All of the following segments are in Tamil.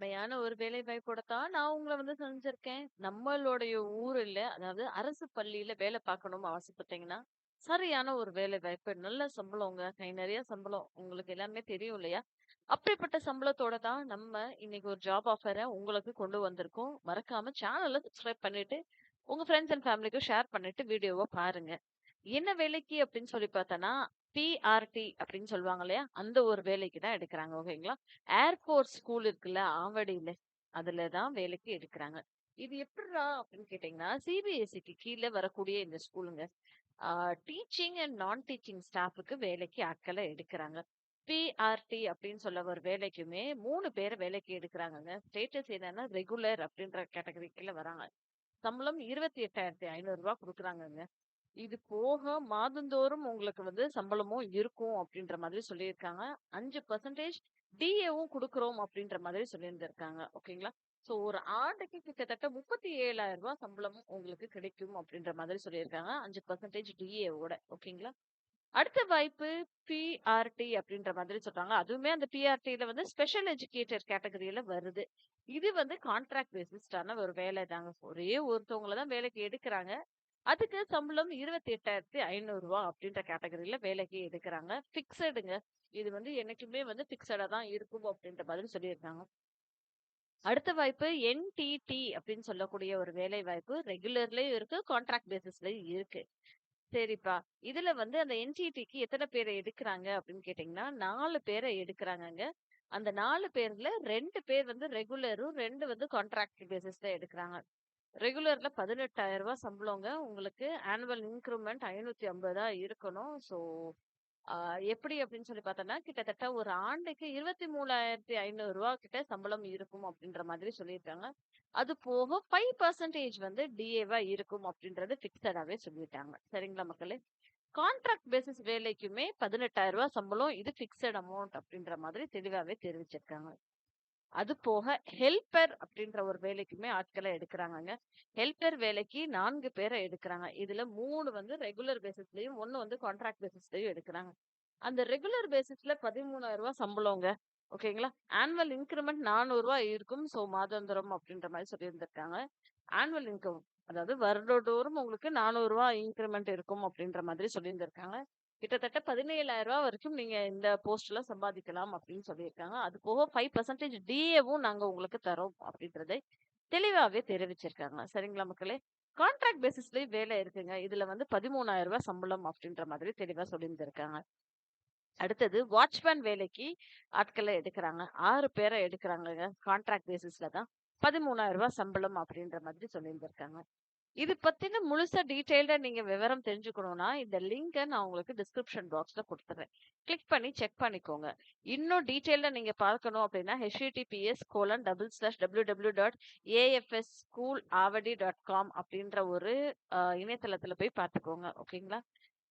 அருமையான ஒரு வேலை வாய்ப்போட தான் நான் உங்கள வந்து சந்திச்சிருக்கேன். நம்மளுடைய ஊருல, அதாவது அரசு பள்ளியில வேலை பார்க்கணும்னு ஆசைப்பட்டீங்கன்னா, சரியான ஒரு வேலை வாய்ப்பு. நல்ல சம்பளங்க. கை நிறைய சம்பளம். உங்களுக்கு எல்லாமே தெரியும் இல்லையா? அப்படிப்பட்ட சம்பளத்தோட தான் நம்ம இன்னைக்கு ஒரு ஜாப் ஆஃபர உங்களுக்கு கொண்டு வந்திருக்கோம். மறக்காம சேனல சப்ஸ்கிரைப் பண்ணிட்டு, உங்க ஃப்ரெண்ட்ஸ் அண்ட் ஃபேமிலிக்கும் ஷேர் பண்ணிட்டு வீடியோவ பாருங்க. என்ன வேலைக்கு அப்படின்னு சொல்லி பார்த்தோன்னா, பிஆர்டி அப்படின்னு சொல்லுவாங்க இல்லையா? அந்த ஒரு வேலைக்கு தான் எடுக்குறாங்க. ஓகேங்களா? ஏர்ஃபோர்ஸ் ஸ்கூல் இருக்குல்ல, ஆவடியில. அதுல தான் வேலைக்கு எடுக்குறாங்க. இது எப்புட்றா அப்படின்னு கேட்டீங்கன்னா, சிபிஎஸ்இக்கு கீழ வரக்கூடிய இந்த ஸ்கூலுங்க. ஆ டீச்சிங் அண்ட் நான் டீச்சிங் ஸ்டாஃப்க்கு வேலைக்கு ஆட்கள எடுக்குறாங்க. பிஆர்டி அப்படின்னு சொல்ல ஒரு வேலைக்குமே 3 பேர வேலைக்கு எடுக்குறாங்கங்க. ஸ்டேட்டஸ் என்னன்னா ரெகுலர் அப்படின்ற கேட்டகரிக்குள்ள வராங்க. சம்பளம் ரூ. 28,500 குடுக்குறாங்கங்க. இது போக மாதந்தோறும் உங்களுக்கு வந்து சம்பளமும் இருக்கும் அப்படின்ற மாதிரி சொல்லியிருக்காங்க. 5% டிஏவும் குடுக்குறோம் அப்படின்ற மாதிரி சொல்லியிருந்திருக்காங்க. ஓகேங்களா? ஸோ ஒரு ஆண்டுக்கு கிட்டத்தட்ட ரூ. 37,000 சம்பளம் உங்களுக்கு கிடைக்கும் அப்படின்ற மாதிரி சொல்லியிருக்காங்க. 5% டிஏவோட. ஓகேங்களா? அடுத்த வாய்ப்பு பிஆர்டி அப்படின்ற மாதிரி சொல்றாங்க. அதுவுமே அந்த பிஆர்டில வந்து ஸ்பெஷல் எஜுகேட்டர் கேட்டகரியில வருது. இது வந்து கான்ட்ராக்ட் பேசிஸ்டான ஒரு வேலை தாங்க. ஒரே ஒருத்தவங்கள தான் வேலைக்கு எடுக்குறாங்க. அதுக்கு சம்பளம் ரூ. 28,500 அப்படின்ற கேட்டகரியில வேலைக்கு எடுக்குறாங்க. ஃபிக்ஸடுங்க. இது வந்து என்னைக்குமே வந்து ஃபிக்ஸடா தான் இருக்கும் அப்படின்ற மாதிரி சொல்லியிருக்காங்க. அடுத்த வாய்ப்பு என்டிடி அப்படின்னு சொல்லக்கூடிய ஒரு வேலை வாய்ப்பு ரெகுலர்லயும் இருக்கு, கான்ட்ராக்ட் பேசிஸ்லயும் இருக்கு. சரிப்பா. இதுல வந்து அந்த என்டிடிக்கு எத்தன பேர எடுக்குறாங்க அப்படின்னு கேட்டீங்கன்னா, 4 பேர எடுக்குறாங்கங்க. அந்த 4 பேர்ல 2 பேர் வந்து ரெகுலரும், 2 வந்து கான்ட்ராக்ட் பேசிஸ்ல எடுக்குறாங்க. ரெகுலர்ல ரூ. 18,000 சம்பளங்க. உங்களுக்கு ஆனுவல் இன்கிரிமென்ட் 550 இருக்கணும். ஸோ, அ எப்படி அப்படின்னு சொல்லி பார்த்தோம்னா, கிட்டத்தட்ட ஒரு ஆண்டுக்கு ரூ. 23,500 கிட்ட சம்பளம் இருக்கும் அப்படின்ற மாதிரி சொல்லியிருக்காங்க. அது போக 5% வந்து டிஏவா இருக்கும் அப்படின்றது ஃபிக்ஸடாவே சொல்லிட்டாங்க. சரிங்களா மக்களே? கான்ட்ராக்ட் பேசிஸ் வேலைக்குமே ரூ. 18,000 சம்பளம். இது ஃபிக்ஸட் அமௌண்ட் அப்படின்ற மாதிரி தெளிவாவே தெரிவிச்சிருக்காங்க. அது போக ஹெல்பர் அப்படின்ற ஒரு வேலைக்குமே ஆட்கள எடுக்குறாங்கங்க. ஹெல்பர் வேலைக்கு 4 பேர எடுக்குறாங்க. இதுல 3 வந்து ரெகுலர் பேசிஸ்லயும், 1 வந்து கான்ட்ராக்ட் பேசிஸ்லயும் எடுக்குறாங்க. அந்த ரெகுலர் பேசிஸ்ல ரூ. 13,000 சம்பளங்க. ஓகேங்களா? ஆனுவல் இன்கிரிமென்ட் ரூ. 400 இருக்கும். ஸோ மாதாந்திரம் அப்படின்ற மாரி சொல்லியிருந்திருக்காங்க. ஆனுவல் இன்கம் அதாவது வருடந்தோறும் உங்களுக்கு ரூ. 400 இன்கிரிமென்ட் இருக்கும் அப்படின்ற மாதிரி சொல்லியிருந்திருக்காங்க. கிட்டத்தட்ட ரூ. 17,000 வரைக்கும் நீங்க இந்த போஸ்ட்ல சம்பாதிக்கலாம் அப்படின்னு சொல்லியிருக்காங்க. அது போக 5% டிஏவும் நாங்க உங்களுக்கு தரோம் அப்படின்றதை தெளிவாவே தெரிவிச்சிருக்காங்க. சரிங்களா மக்களே? கான்ட்ராக்ட் பேசிஸ்லயும் வேலை இருக்குங்க. இதுல வந்து ரூ. 13,000 சம்பளம் அப்படின்ற மாதிரி தெளிவா சொல்லியிருந்திருக்காங்க. அடுத்தது வாட்ச்மேன் வேலைக்கு ஆட்கள எடுக்குறாங்க. 6 பேர எடுக்குறாங்கங்க. கான்ட்ராக்ட் பேசிஸ்ல தான். ரூ. 13,000 சம்பளம் அப்படின்ற மாதிரி சொல்லியிருந்திருக்காங்க. இது பத்தின முழுசா டீட்டெயில்டா நீங்க விவரம் தெரிஞ்சுக்கணும்னா, இந்த லிங்க நான் உங்களுக்கு டிஸ்கிரிப்ஷன் பாக்ஸ்ல குடுத்துர்றேன். கிளிக் பண்ணி செக் பண்ணிக்கோங்க. இன்னும் டீட்டெயில்டா நீங்க பார்க்கணும் அப்படின்னா, https://www.afsschoolawadi.com அப்படின்ற ஒரு இணையதளத்துல போய் பார்த்துக்கோங்க. ஓகேங்களா?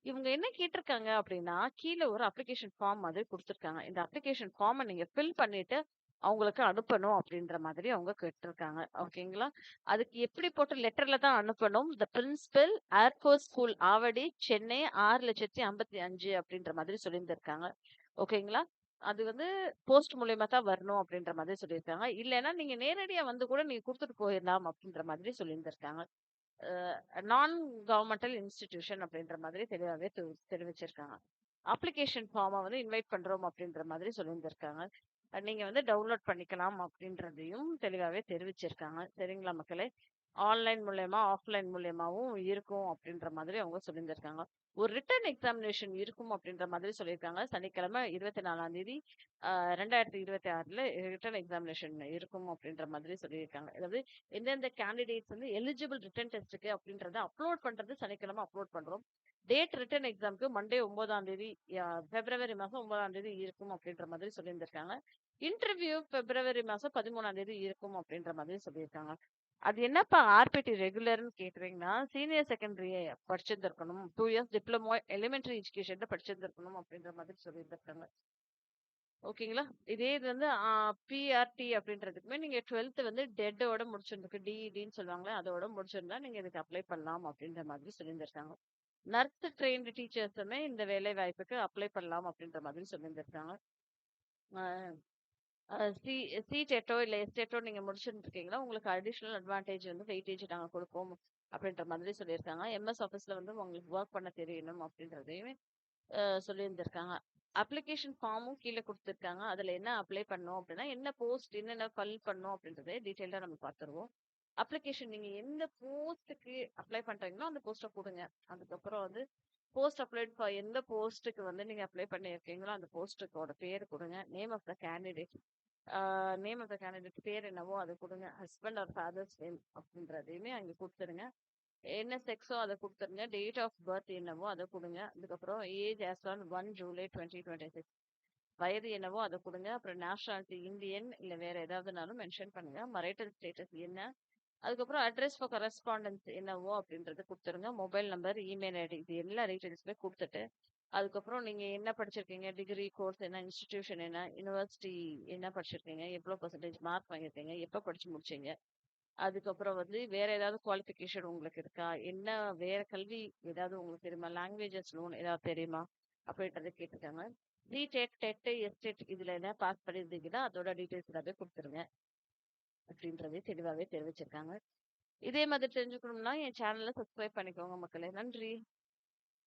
இவங்க என்ன கேட்டிருக்காங்க அப்படின்னா, கீழ ஒரு அப்ளிகேஷன் ஃபார்ம் மாதிரி குடுத்துருக்காங்க. இந்த அப்ளிகேஷன் ஃபார்ம நீங்க ஃபில் பண்ணிட்டு, அவங்களுக்கு அனுப்பணும் அப்படின்ற மாதிரி அவங்க கேட்டிருக்காங்க. ஓகேங்களா? அதுக்கு எப்படி போட்டு லெட்டர்ல தான் அனுப்பணும். The principal air force school Avadi, Chennai 6,55,000 அப்படின்ற மாதிரி சொல்லியிருந்திருக்காங்க. ஓகேங்களா? அது வந்து போஸ்ட் மூலியமா தான் வரணும் அப்படின்ற மாதிரி சொல்லியிருக்காங்க. இல்லன்னா நீங்க நேரடியா வந்து கூட நீங்க குடுத்துட்டு போயிரலாம் அப்படின்ற மாதிரி சொல்லியிருந்திருக்காங்க. நான் கவர்மெண்டல் இன்ஸ்டிடியூஷன் அப்படின்ற மாதிரி தெளிவாவே தெரிவிச்சிருக்காங்க. அப்ளிகேஷன் ஃபார்ம வந்து இன்வைட் பண்றோம் அப்படின்ற மாதிரி சொல்லியிருந்திருக்காங்க. நீங்க வந்து டவுன்லோட் பண்ணிக்கலாம் அப்படின்றதையும் தெளிவாவே தெரிவிச்சிருக்காங்க. சரிங்களா மக்களே? ஆன்லைன் மூலியமா, ஆஃப்லைன் மூலியமாவும் இருக்கும் அப்படின்ற மாதிரி அவங்க சொல்லியிருந்திருக்காங்க. ஒரு ரிட்டன் எக்ஸாமினேஷன் இருக்கும் அப்படின்ற மாதிரி சொல்லியிருக்காங்க. சனிக்கிழமை 24ஆம் தேதி 2026ல ரிட்டன் எக்ஸாமினேஷன் இருக்கும் அப்படின்ற மாதிரி சொல்லியிருக்காங்க. அதாவது எந்தெந்த கேண்டிடேட்ஸ் வந்து எலிஜிபிள் ரிட்டன் டெஸ்ட்க்கு அப்படின்றத அப்லோட் பண்றது சனிக்கிழமை அப்லோட் பண்றோம். டேட் ரிட்டன் எக்ஸாம்க்கு மண்டே 9ஆம் தேதி பிப்ரவரி மாசம் 9ஆம் தேதி இருக்கும் அப்படின்ற மாதிரி சொல்லியிருந்திருக்காங்க. இன்டர்வியூ பிப்ரவரி மாசம் 13ஆம் தேதி இருக்கும் அப்படின்ற மாதிரி சொல்லியிருக்காங்க. அது என்னப்பா ஆர்பிடி ரெகுலர்ன்னு கேக்குறீங்கன்னா, சீனியர் செகண்டரி படிச்சிருந்திருக்கணும். 2 இயர்ஸ் டிப்ளமோ எலிமெண்டரி எஜுகேஷன்ல படிச்சிருந்திருக்கணும் அப்படின்ற மாதிரி சொல்லியிருந்திருக்காங்க. ஓகேங்களா? இதே இது வந்து பிஆர்டி அப்படின்றதுக்குமே நீங்க 12த் வந்து டெட்டோட முடிச்சிருந்துருக்கு. டிஇடின்னு சொல்லுவாங்கல்ல, அதோட முடிச்சிருந்தா நீங்க இதுக்கு அப்ளை பண்ணலாம் அப்படின்ற மாதிரி சொல்லியிருந்திருக்காங்க. நர்ஸ் ட்ரெயின்டு டீச்சர்ஸுமே இந்த வேலை வாய்ப்புக்கு அப்ளை பண்ணலாம் அப்படின்ற மாதிரி சொல்லியிருந்திருக்காங்க. அ சி டெட்டோ இல்ல எஸ்டெட்டோ நீங்க முடிச்சிருந்துருக்கீங்கன்னா, உங்களுக்கு அடிஷனல் அட்வான்டேஜ் வந்து வெயிட்டேஜ் நாங்க குடுப்போம். அப்படின்ற மாதிரி சொல்லியிருக்காங்க. எம்எஸ் ஆஃபீஸ்ல வந்து உங்களுக்கு வொர்க் பண்ண தெரியணும் அப்படின்றதையுமே சொல்லியிருந்திருக்காங்க. அப்ளிகேஷன் ஃபார்மும் கீழ குடுத்துருக்காங்க. அதுல என்ன அப்ளை பண்ணணும் அப்படின்னா, என்ன போஸ்ட் என்னென்ன ஃபில் பண்ணணும் அப்படின்றத டீட்டெயில்டா நம்ம பார்த்துருவோம். அப்ளிகேஷன் நீங்க எந்த போஸ்ட்டுக்கு அப்ளை பண்றீங்களோ, அந்த போஸ்ட்ட குடுங்க. அதுக்கப்புறம் வந்து போஸ்ட் அப்ளைட் ஃபார் எந்த போஸ்ட்டுக்கு வந்து நீங்க அப்ளை பண்ணியிருக்கீங்களோ, அந்த போஸ்ட்டுக்கோட பேர் குடுங்க. Name of the candidate name of the candidate பேர் என்னவோ அத குடுங்க. ஹஸ்பண்ட் ஆர் ஃபாதர்ஸ் நேம் அப்படின்றதையுமே அங்க குடுத்துருங்க. என்ன செக்ஸோ அத குடுத்துருங்க. டேட் ஆஃப் பர்த் என்னவோ அத குடுங்க. அதுக்கப்புறம் ஏஜ் ஆஸ் ஆன் 1 ஜூலை 2026 வயது என்னவோ அத குடுங்க. அப்புறம் நேஷனாலிட்டி இந்தியன் இல்ல வேற ஏதாவதுனாலும் மென்ஷன் பண்ணுங்க. மரைட்டல் ஸ்டேட்டஸ் என்ன? அதுக்கப்புறம் அட்ரஸ் ஃபார் கரஸ்பாண்டன்ஸ் என்னவோ அப்படின்றத குடுத்துருங்க. மொபைல் நம்பர், இமெயில் ஐடி இது எல்லா டீட்டெயில்ஸுமே குடுத்துட்டு, அதுக்கப்புறம் நீங்க என்ன படிச்சிருக்கீங்க? டிகிரி, கோர்ஸ் என்ன? இன்ஸ்டிடியூஷன் என்ன? யுனிவர்சிட்டி என்ன படிச்சிருக்கீங்க? எவ்வளோ பெர்சன்டேஜ் மார்க் வாங்கியிருக்கீங்க? எப்ப படிச்சு முடிச்சீங்க? அதுக்கப்புறம் வந்து வேற ஏதாவது குவாலிஃபிகேஷன் உங்களுக்கு இருக்கா? என்ன வேற கல்வி ஏதாவது உங்களுக்கு தெரியுமா? லாங்குவேஜஸ் லோன் ஏதாவது தெரியுமா? அப்படின்றத கேட்டுருக்காங்க. டெட், எஸ்டெட் இதுல என்ன பாஸ் பண்ணியிருந்தீங்கன்னா, அதோட டீட்டெயில்ஸ் எல்லாமே குடுத்துருங்க. அப்படின்றதே தெளிவாவே தெரிவிச்சிருக்காங்க. இதே மாதிரி தெரிஞ்சுக்கணும்னா என் சேனல சப்ஸ்கிரைப் பண்ணிக்கோங்க மக்களே. நன்றி.